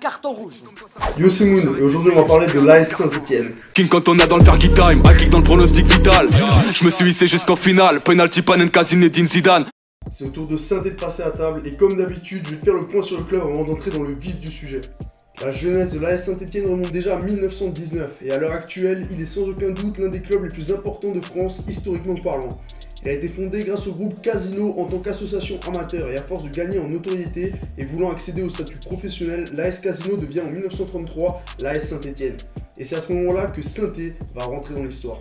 Carton rouge. Yo c'est Moon et aujourd'hui on va parler de l'AS Saint-Etienne. King quand on est dans le Fergie Time, à kick dans le pronostic vital. Je me suis hissé jusqu'en finale, penalty Panenka Zinedine Zidane. C'est au tour de Saint-Etienne de passer à table et comme d'habitude je vais te faire le point sur le club avant d'entrer dans le vif du sujet. La jeunesse de l'AS Saint-Etienne remonte déjà à 1919 et à l'heure actuelle il est sans aucun doute l'un des clubs les plus importants de France historiquement parlant. Il a été fondé grâce au groupe Casino en tant qu'association amateur et à force de gagner en notoriété et voulant accéder au statut professionnel, l'AS Casino devient en 1933 l'AS Saint-Etienne. Et c'est à ce moment-là que Saint-Etienne va rentrer dans l'histoire.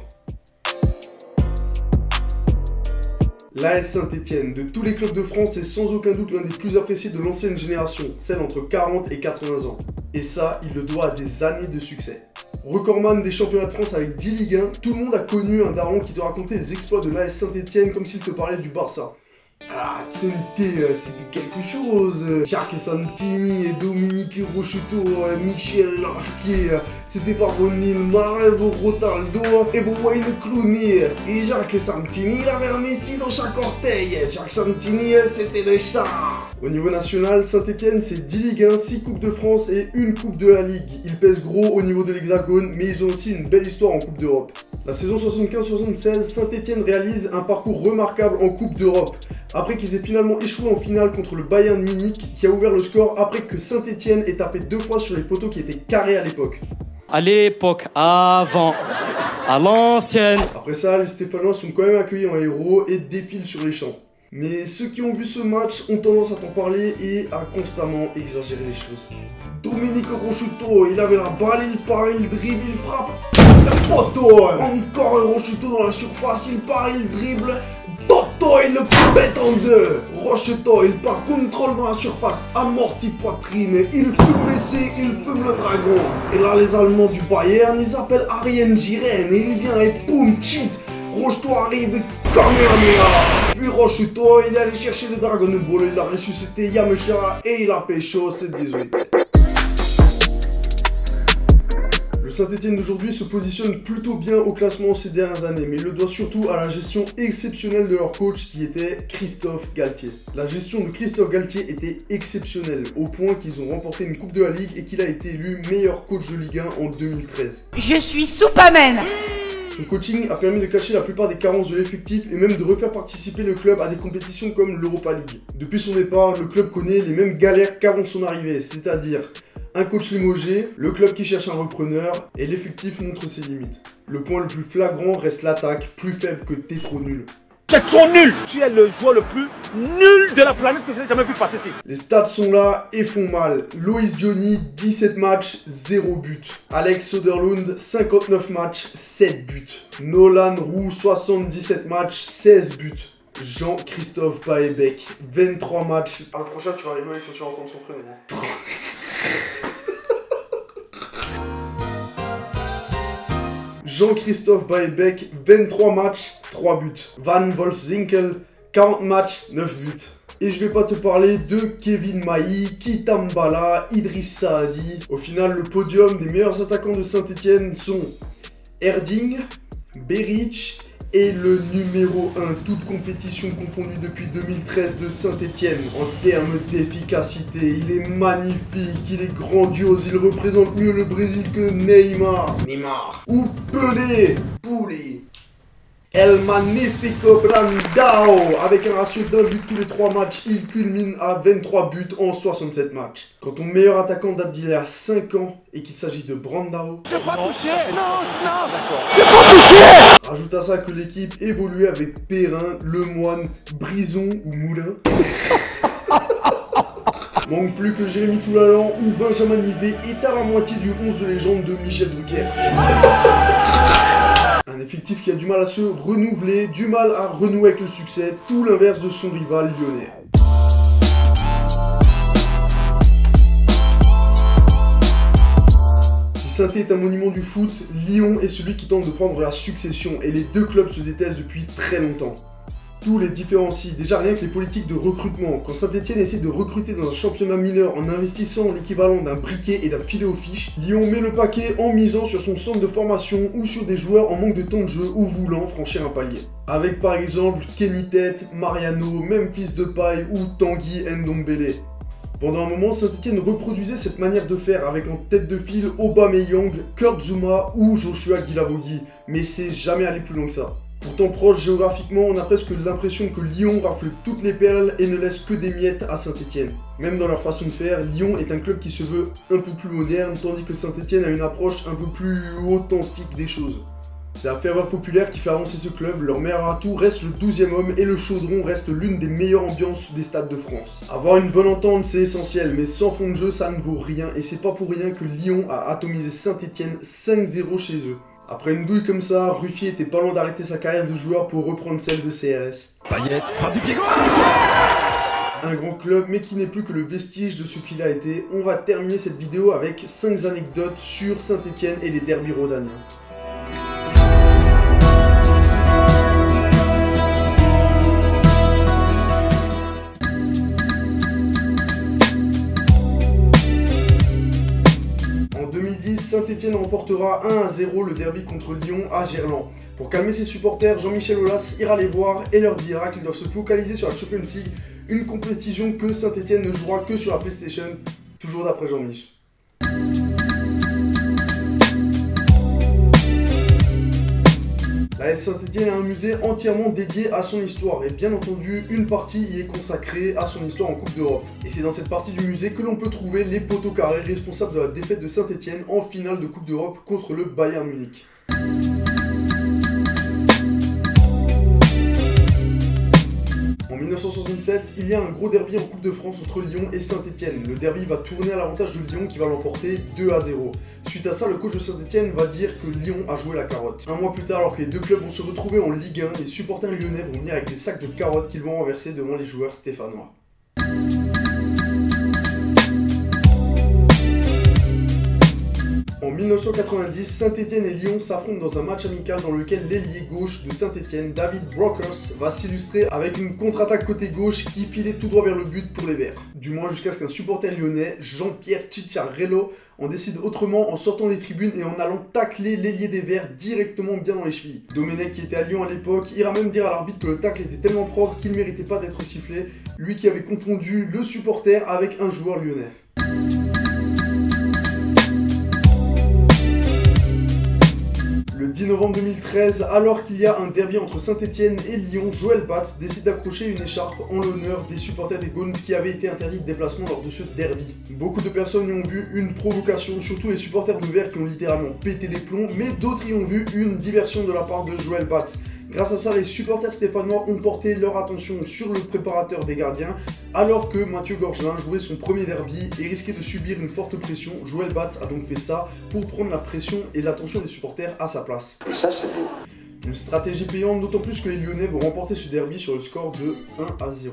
L'AS Saint-Etienne, de tous les clubs de France, est sans aucun doute l'un des plus appréciés de l'ancienne génération, celle entre 40 et 80 ans. Et ça, il le doit à des années de succès. Recordman des championnats de France avec 10 Ligue 1, tout le monde a connu un daron qui te racontait les exploits de l'AS Saint-Etienne comme s'il te parlait du Barça. Ah, c'était quelque chose. Jacques Santini et Dominique Rocheteau, Michel Larquet, c'était parvenu le Marevo Rotaldo et Wayne Clooney. Et Jacques Santini, il avait un Messi dans chaque orteil. Jacques Santini, c'était le chat. Au niveau national, Saint-Etienne, c'est 10 Ligue 1, 6 Coupes de France et une Coupe de la Ligue. Ils pèsent gros au niveau de l'Hexagone, mais ils ont aussi une belle histoire en Coupe d'Europe. La saison 75-76, Saint-Etienne réalise un parcours remarquable en Coupe d'Europe. Après qu'ils aient finalement échoué en finale contre le Bayern Munich, qui a ouvert le score après que Saint-Etienne ait tapé 2 fois sur les poteaux qui étaient carrés à l'époque. À l'époque, avant, à l'ancienne. Après ça, les Stéphanois sont quand même accueillis en héros et défilent sur les champs. Mais ceux qui ont vu ce match ont tendance à t'en parler et à constamment exagérer les choses. Dominique Rocheteau, il avait la balle, il part, il dribble, il frappe. Le poteau, encore un Rocheteau dans la surface, il part, il dribble. Poteau, il le pète en deux. Rocheteau, il part, contrôle dans la surface, amorti poitrine, il fume Messi, il fume le dragon. Et là, les Allemands du Bayern, ils appellent Arjen Giren et il vient et boum, cheat. Rocheteau arrive, Kamehameha. Puis Rocheteau, il est allé chercher le Dragon Ball, il a ressuscité Yamcha et il a pécho, c'est 18. Le Saint-Etienne d'aujourd'hui se positionne plutôt bien au classement ces dernières années, mais il le doit surtout à la gestion exceptionnelle de leur coach qui était Christophe Galtier. La gestion de Christophe Galtier était exceptionnelle, au point qu'ils ont remporté une Coupe de la Ligue et qu'il a été élu meilleur coach de Ligue 1 en 2013. Je suis Superman. Son coaching a permis de cacher la plupart des carences de l'effectif et même de refaire participer le club à des compétitions comme l'Europa League. Depuis son départ, le club connaît les mêmes galères qu'avant son arrivée, c'est-à-dire un coach limogé, le club qui cherche un repreneur et l'effectif montre ses limites. Le point le plus flagrant reste l'attaque, plus faible que t'es trop nul. T'es trop nul! Tu es le joueur le plus nul de la planète que j'ai jamais vu passer ici. Les stats sont là et font mal. Loïs Diony, 17 matchs, 0 but. Alex Soderlund, 59 matchs, 7 buts. Nolan Roux, 77 matchs, 16 buts. Jean-Christophe Baebeck, 23 matchs. Ah, le prochain, tu vas rigoler quand tu vas entendre son prénom. Jean-Christophe Baebeck, 23 matchs, 3 buts. Van Wolfswinkel, 40 matchs, 9 buts. Et je vais pas te parler de Kevin Mailly, Kitambala, Idriss Saadi. Au final, le podium des meilleurs attaquants de Saint-Etienne sont Erding, Beric et le numéro 1, toute compétition confondue depuis 2013 de Saint-Etienne. En termes d'efficacité, il est magnifique, il est grandiose, il représente mieux le Brésil que Neymar. Ou Pelé. El Magnifico Brandao. Avec un ratio d'un but tous les 3 matchs, il culmine à 23 buts en 67 matchs. Quand ton meilleur attaquant date d'il y a 5 ans et qu'il s'agit de Brandao... C'est pas touché! Non, C'est pas touché. Rajoute à ça que l'équipe évoluait avec Perrin, Lemoine, Brison ou Moulin. Manque plus que Jérémy Toulalan ou Benjamin Nivet est à la moitié du 11 de légende de Michel Drucker. Un effectif qui a du mal à se renouveler, du mal à renouer avec le succès, tout l'inverse de son rival lyonnais. Si Saint-Étienne est un monument du foot, Lyon est celui qui tente de prendre la succession et les deux clubs se détestent depuis très longtemps. tout les différencie. Déjà rien que les politiques de recrutement. Quand Saint-Etienne essaie de recruter dans un championnat mineur en investissant l'équivalent d'un briquet et d'un filet aux fiches, Lyon met le paquet en misant sur son centre de formation ou sur des joueurs en manque de temps de jeu ou voulant franchir un palier. Avec par exemple Kenny Tete, Mariano, Memphis Depay ou Tanguy Ndombele. Pendant un moment, Saint-Etienne reproduisait cette manière de faire avec en tête de file Aubameyang, Kurt Zouma ou Joshua Guilavogui, mais c'est jamais allé plus loin que ça. Pourtant proche géographiquement, on a presque l'impression que Lyon rafle toutes les perles et ne laisse que des miettes à Saint-Etienne. Même dans leur façon de faire, Lyon est un club qui se veut un peu plus moderne, tandis que Saint-Etienne a une approche un peu plus authentique des choses. C'est la ferveur populaire qui fait avancer ce club, leur meilleur atout reste le 12e homme et le Chaudron reste l'une des meilleures ambiances des stades de France. Avoir une bonne entente c'est essentiel, mais sans fond de jeu ça ne vaut rien et c'est pas pour rien que Lyon a atomisé Saint-Etienne 5-0 chez eux. Après une douille comme ça, Ruffier était pas loin d'arrêter sa carrière de joueur pour reprendre celle de CRS. Payet, frappe du pied gauche. Un grand club mais qui n'est plus que le vestige de ce qu'il a été. On va terminer cette vidéo avec 5 anecdotes sur Saint-Etienne et les derbys rhodaniens. Saint-Etienne remportera 1-0 le derby contre Lyon à Gerland. Pour calmer ses supporters, Jean-Michel Aulas ira les voir et leur dira qu'ils doivent se focaliser sur la Champions League, une compétition que Saint-Etienne ne jouera que sur la PlayStation, toujours d'après Jean-Mich. La S Saint-Etienne a un musée entièrement dédié à son histoire et bien entendu une partie y est consacrée à son histoire en Coupe d'Europe. Et c'est dans cette partie du musée que l'on peut trouver les poteaux carrés responsables de la défaite de Saint-Etienne en finale de Coupe d'Europe contre le Bayern Munich. En 1967, il y a un gros derby en Coupe de France entre Lyon et Saint-Etienne. Le derby va tourner à l'avantage de Lyon qui va l'emporter 2-0. Suite à ça, le coach de Saint-Etienne va dire que Lyon a joué la carotte. Un mois plus tard, alors que les deux clubs vont se retrouver en Ligue 1, les supporters lyonnais vont venir avec des sacs de carottes qu'ils vont renverser devant les joueurs stéphanois. En 1990, Saint-Etienne et Lyon s'affrontent dans un match amical dans lequel l'ailier gauche de Saint-Etienne, David Brokers, va s'illustrer avec une contre-attaque côté gauche qui filait tout droit vers le but pour les Verts. Du moins jusqu'à ce qu'un supporter lyonnais, Jean-Pierre Cicciarello, en décide autrement en sortant des tribunes et en allant tacler l'ailier des Verts directement bien dans les chevilles. Domenech, qui était à Lyon à l'époque, ira même dire à l'arbitre que le tacle était tellement propre qu'il ne méritait pas d'être sifflé, lui qui avait confondu le supporter avec un joueur lyonnais. Le 10 novembre 2013, alors qu'il y a un derby entre Saint-Etienne et Lyon, Joël Batz décide d'accrocher une écharpe en l'honneur des supporters des Gaunes qui avaient été interdits de déplacement lors de ce derby. Beaucoup de personnes y ont vu une provocation, surtout les supporters de Vert qui ont littéralement pété les plombs, mais d'autres y ont vu une diversion de la part de Joël Batz. Grâce à ça, les supporters stéphanois ont porté leur attention sur le préparateur des gardiens, alors que Mathieu Gorgelin jouait son premier derby et risquait de subir une forte pression. Joël Batz a donc fait ça pour prendre la pression et l'attention des supporters à sa place. Et ça, c'est beau. Une stratégie payante, d'autant plus que les Lyonnais vont remporter ce derby sur le score de 1-0.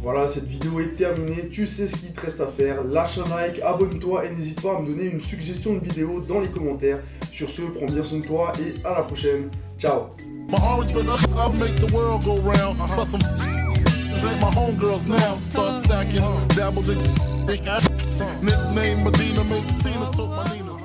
Voilà, cette vidéo est terminée, tu sais ce qu'il te reste à faire, lâche un like, abonne-toi et n'hésite pas à me donner une suggestion de vidéo dans les commentaires. Sur ce, prends bien soin de toi et à la prochaine, ciao. My orange been I'll make the world go round. But some ain't my homegirls now. Start stacking, dabbled in. Nickname Medina, make the scenes, took my Nina.